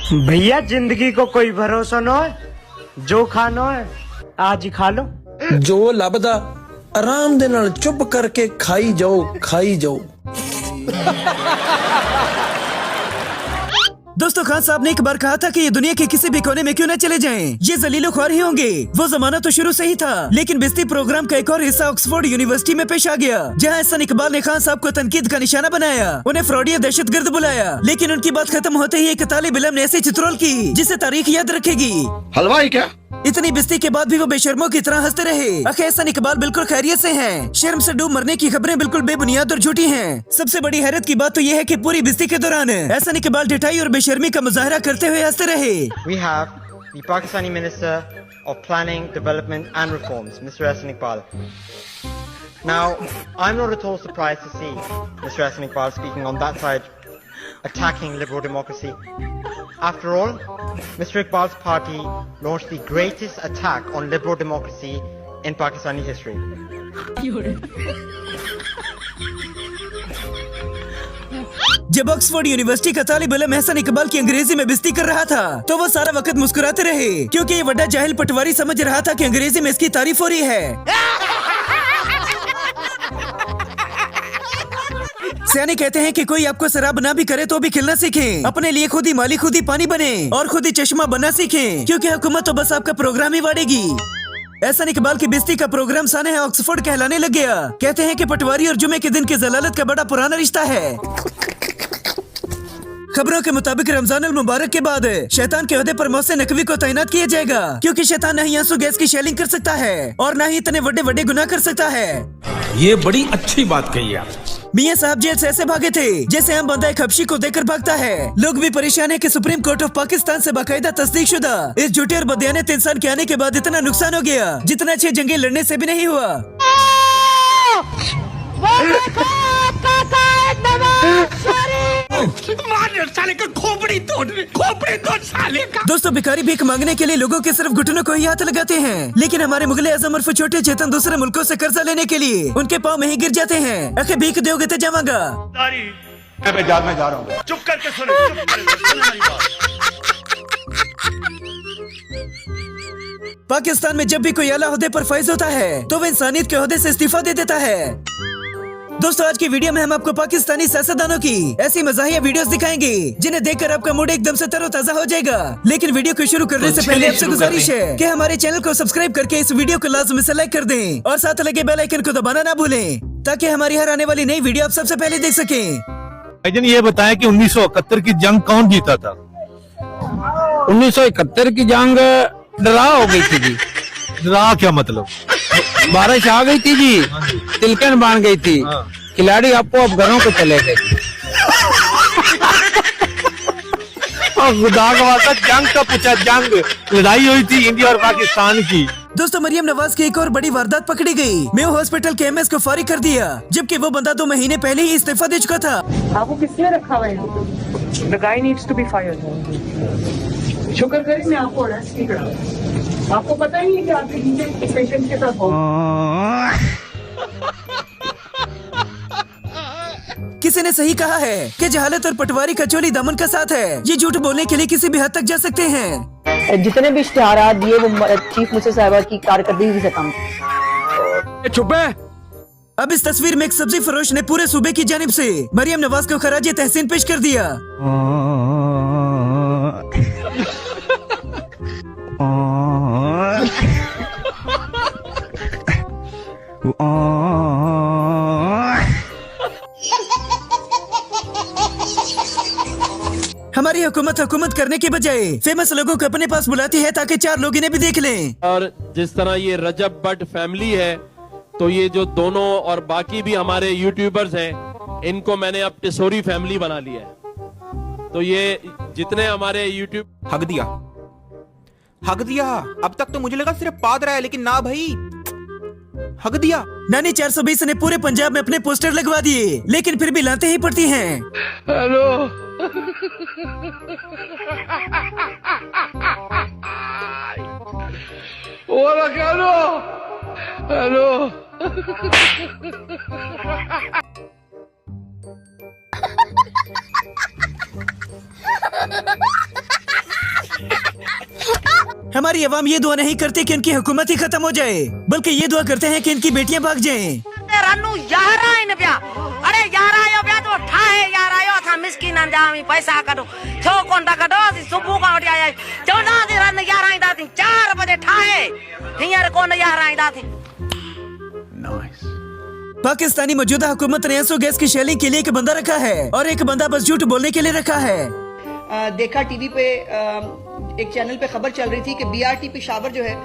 भैया जिंदगी को कोई भरोसा न है, जो खाना है आज ही खा लो। जो लभदा आराम दे नाल चुप करके खाई जाओ। दोस्तों, खान साहब ने एक बार कहा था कि ये दुनिया के किसी भी कोने में क्यों न चले जाएं, ये जलीलो ख्वार ही होंगे। वो जमाना तो शुरू से ही था, लेकिन बिस्ती प्रोग्राम का एक और हिस्सा ऑक्सफोर्ड यूनिवर्सिटी में पेश आ गया, जहां एहसन इकबाल ने खान साहब को तनकीद का निशाना बनाया, उन्हें फ्रॉडिया दहशतगर्द बुलाया। लेकिन उनकी बात खत्म होते ही एक तालिब इल्म ने ऐसी चित्रोल की जिसे तारीख याद रखेगी। हलवाई क्या? इतनी बिस्ती के बाद भी वो बेशर्मों की तरह हंसते रहे। एहसन इकबाल बिल्कुल खैरियत से हैं। शर्म से डूब मरने की खबरें बिल्कुल बेबुनियाद और झूठी हैं। सबसे बड़ी हैरत की बात तो ये है कि पूरी बिस्ती के दौरान एहसन इकबाल ढिठाई और बेशर्मी का मुजाहरा करते हुए हंसते रहे। We have the Pakistani Minister of Planning, Development and Reforms, Mr. Ehsan Iqbal. Now, I'm not at all surprised to see Mr. Ehsan Iqbal speaking on that side, attacking liberal democracy. After all, Mr. Iqbal's party launched the greatest attack on liberal democracy in Pakistani history. जब Oxford university का तालिब इल्म एहसन इकबाल की अंग्रेजी में बिस्ती कर रहा था, तो वो सारा वक्त मुस्कुराते रहे, क्योंकि ये बड़ा जाहिल पटवारी समझ रहा था कि अंग्रेजी में इसकी तारीफ हो रही है। सियाने कहते हैं कि कोई आपको शराब ना भी करे तो भी खिलना सीखें, अपने लिए खुद ही माली, खुद ही पानी बने और खुद ही चश्मा बनना सीखें, क्योंकि हुकूमत तो बस आपका प्रोग्राम ही वाड़ेगी। एहसन इकबाल की बिस्ती का प्रोग्राम साने है ऑक्सफोर्ड कहलाने लग गया। कहते हैं कि पटवारी और जुमे के दिन की जलालत का बड़ा पुराना रिश्ता है। खबरों के मुताबिक रमजान अल मुबारक के बाद शैतान के ओहदे पर मोहसिन नकवी को तैनात किया जाएगा, क्योंकि शैतान नहीं आंसू गैस की शेलिंग कर सकता है और न ही इतने बड़े बड़े गुनाह कर सकता है। ये बड़ी अच्छी बात कही आप। मियां साहब जेल से ऐसे भागे थे जैसे हम बंदा एक हबशी को देखकर भागता है। लोग भी परेशान है कि सुप्रीम कोर्ट ऑफ पाकिस्तान से बाकायदा तस्दीक शुदा इस झूठे और बदयानत इंसान के आने के बाद इतना नुकसान हो गया जितना अच्छे जंगे लड़ने से भी नहीं हुआ। साले का खोपड़ी तोड़ साले का। दोस्तों, भिखारी भीख मांगने के लिए लोगों के सिर्फ घुटनों को ही हाथ लगाते हैं, लेकिन हमारे मुगल आजम उर्फ छोटे चेतन दूसरे मुल्कों से कर्जा लेने के लिए उनके पाँव में ही गिर जाते हैं। अखे भीख दोगे तो जावांगा। मैं जा रहा हूँ। चुप करके सुनो। पाकिस्तान में जब भी कोई आला ओहदे पर फैज होता है तो वो इंसानियत के ओहदे से इस्तीफा दे देता है। दोस्तों, आज की वीडियो में हम आपको पाकिस्तानी सियासतदानों की ऐसी मज़ाहिया वीडियोस दिखाएंगे जिन्हें देखकर आपका मूड एकदम से तरोताजा हो जाएगा। लेकिन वीडियो को शुरू करने से पहले आपसे गुजारिश है कि हमारे चैनल को सब्सक्राइब करके इस वीडियो को लाजमी से लाइक कर दें और साथ लगे बेल आइकन को दबाना ना भूलें, ताकि हमारी हर आने वाली नई वीडियो आप सबसे पहले देख सकें। भाईजान, ये बताएं कि 1971 की जंग कौन जीता था? 1971 की जंग डरा हो गई थी जी। डरा क्या मतलब? बारिश आ गई थी जी, तिलकन बन गई थी, खिलाड़ी आपको अब घरों को चले गए। खुदा का वास्ता जंग का पूछा, जंग लड़ाई हुई थी इंडिया और पाकिस्तान की। दोस्तों, मरियम नवाज की एक और बड़ी वारदात पकड़ी गई। मेयो हॉस्पिटल के एमएस को फारिग कर दिया, जबकि वो बंदा 2 महीने पहले ही इस्तीफा दे चुका था। आपको किसने रखा हुआ है? The guy needs to be fired. शुक्र करें मैं आपको अरेस्ट नहीं करा। आपको पता ही नहीं कि आपके नीचे पेशेंट के साथ हो। किसी ने सही कहा है कि जहालत और पटवारी का चोली दामन का साथ है। ये झूठ बोलने के लिए किसी भी हद तक जा सकते हैं। जितने भी इश्तिहारात दिए वो चीफ मिनिस्टर साहिबा की कारकर्दगी से कम। चुप है। अब इस तस्वीर में एक सब्जी फरोश ने पूरे सूबे की जानिब से मरियम नवाज को खराज तहसीन पेश कर दिया। हमारी हुकूमत करने के बजाय फेमस लोगों को अपने पास बुलाती है ताकि 4 लोग इन्हें भी देख लें। और जिस तरह ये रजब भट्ट फैमिली है, तो ये जो दोनों और बाकी भी हमारे यूट्यूबर्स हैं, इनको मैंने अब टिसोरी फैमिली बना लिया है। तो ये जितने हमारे यूट्यूब हक दिया। अब तक तो मुझे लगा सिर्फ पाद रहा है, लेकिन ना भाई, हक दिया। नानी 420 ने पूरे पंजाब में अपने पोस्टर लगवा दिए, लेकिन फिर भी लाते ही पड़ती हैं। हेलो। हेलो। हमारी अवाम ये दुआ नहीं करती कि इनकी हुकूमत ही खत्म हो जाए, बल्कि ये दुआ करते हैं कि इनकी बेटियां भाग जाएं। अरे यार आयो ब्या तो ठाए यार आयो था मिस्किन जामी पैसा करो छो कोंटा करो सुबह का उठ आया 14 दिन रन यार आई दाती 4 बजे ठाए हियर कोन यार आई दाती। पाकिस्तानी मौजूदा हुकूमत ने एसओ गैस की शेलिंग के लिए एक बंदा रखा है और एक बंदा बस झूठ बोलने के लिए रखा है। देखा टीवी पे एक चैनल पे खबर चल रही थी कि बीआरटी पेशावर जो है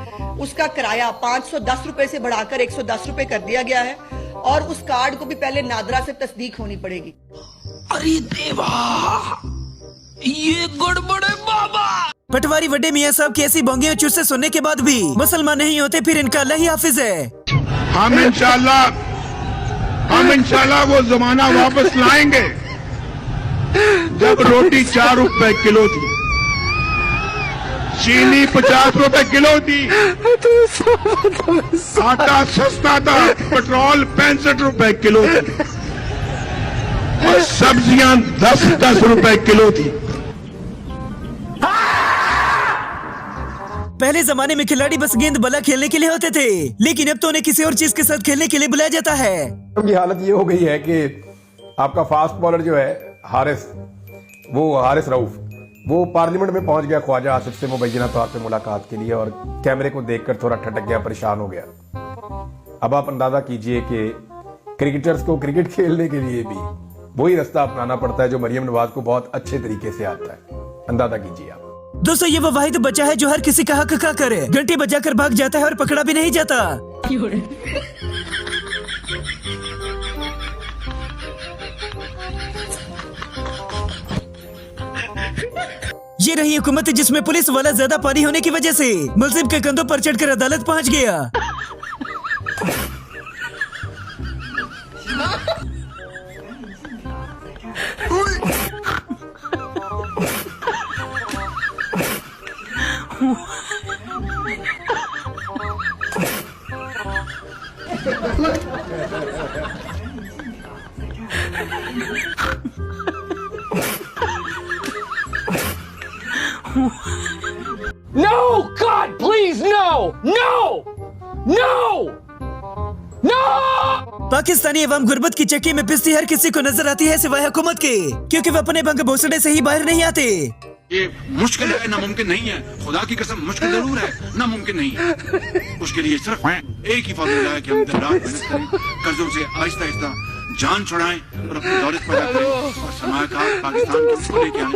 उसका किराया 510 रुपए से बढ़ाकर 110 रुपए कर दिया गया है और उस कार्ड को भी पहले नादरा से तस्दीक होनी पड़ेगी। अरे देवा, ये गड़बड़ है बाबा। पटवारी वड्डे मियां साहब की ऐसी बोंगियां चुस्से सुनने के बाद भी मुसलमान नहीं होते, फिर इनका अल्लाह ही हाफिज है। हम इंशाल्लाह वो जमाना वापस लाएंगे जब रोटी 4 रुपए किलो थी, चीनी 50 रुपए किलो थी, आटा सस्ता था, पेट्रोल 65 रुपए किलो थी और सब्जियां 10-10 रुपए किलो थी। पहले जमाने में खिलाड़ी बस गेंद बल्ला खेलने के लिए होते थे, लेकिन अब तो उन्हें किसी और चीज के साथ खेलने के लिए बुलाया जाता है। की हालत ये हो गई है कि आपका फास्ट बॉलर जो है हारिस रऊफ, वो पार्लियामेंट में पहुंच गया ख्वाजा आसिफ से मुबैना तौर पे मुलाकात के लिए और कैमरे को देखकर थोड़ा ठटक गया, परेशान हो गया। अब आप अंदाजा कीजिए कि क्रिकेटर्स को क्रिकेट खेलने के लिए भी वही रास्ता अपनाना पड़ता है जो मरियम नवाज को बहुत अच्छे तरीके से आता है। अंदाजा कीजिए आप। दोस्तों, ये वो वाहिद बच्चा है जो हर किसी का हक का करे, घंटी बजाकर भाग जाता है और पकड़ा भी नहीं जाता। ये रही हुकूमत जिसमें पुलिस वाला ज्यादा पानी होने की वजह से मुल्जिम के कंधों पर चढ़कर अदालत पहुंच गया। No, God, please, no, no, no, no! Pakistani अवाम गुर्बत की चक्की में पिसती हर किसी को नजर आती है सिवाय हुकूमत के, क्योंकि वो अपने भंग भोसड़े से ही बाहर नहीं आते। ये मुश्किल है, नामुमकिन नहीं है। खुदा की कसम मुश्किल जरूर है, नामुमकिन नहीं है। उसके लिए सिर्फ एक ही फॉर्मूला है कि हम दिन रात मेहनत करें, कर्जों से आहिस्ता आहिस्ता जान छुड़ाएं और अपनी दौलत पैदा करें और सरमायाकार पाकिस्तान के उसको लेके आए।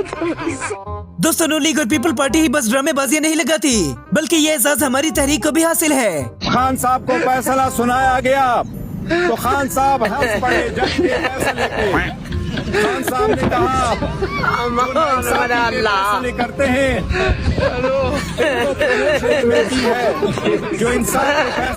दोस्तों, नो लीग और पीपल पार्टी ही बस ड्रामेबाजियां नहीं लगाती, बल्कि ये एजाज हमारी तहरीक को भी हासिल है। खान साहब को फैसला सुनाया गया तो खान साहब हंस पड़े जज के फैसले पे। खान साहब ने कहा फैसले करते हैं जो इंसान